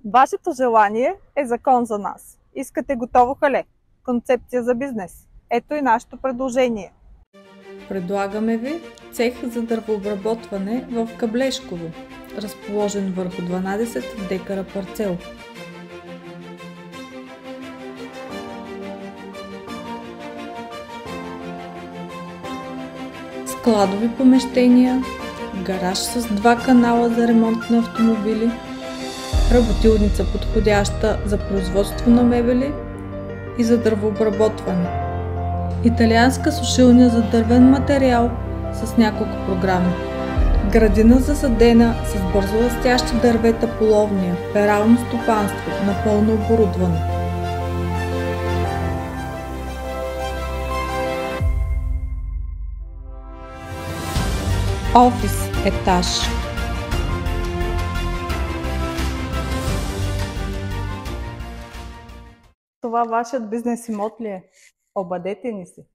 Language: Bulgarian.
Вашето желание е закон за нас. Искате готово хале. Концепция за бизнес. Ето и нашето предложение. Предлагаме ви цех за дървообработване в Каблешково, разположен върху 12 декара парцел. Складови помещения, гараж с 2 канала за ремонт на автомобили, работилница подходяща за производство на мебели и за дървообработване, италианска сушилня за дървен материал с няколко програми, градина засадена с бързо растящи дървета по ловния, перално стопанство, напълно оборудване. Офис етаж. Това вашият бизнес имот ли е? Обадете ни се.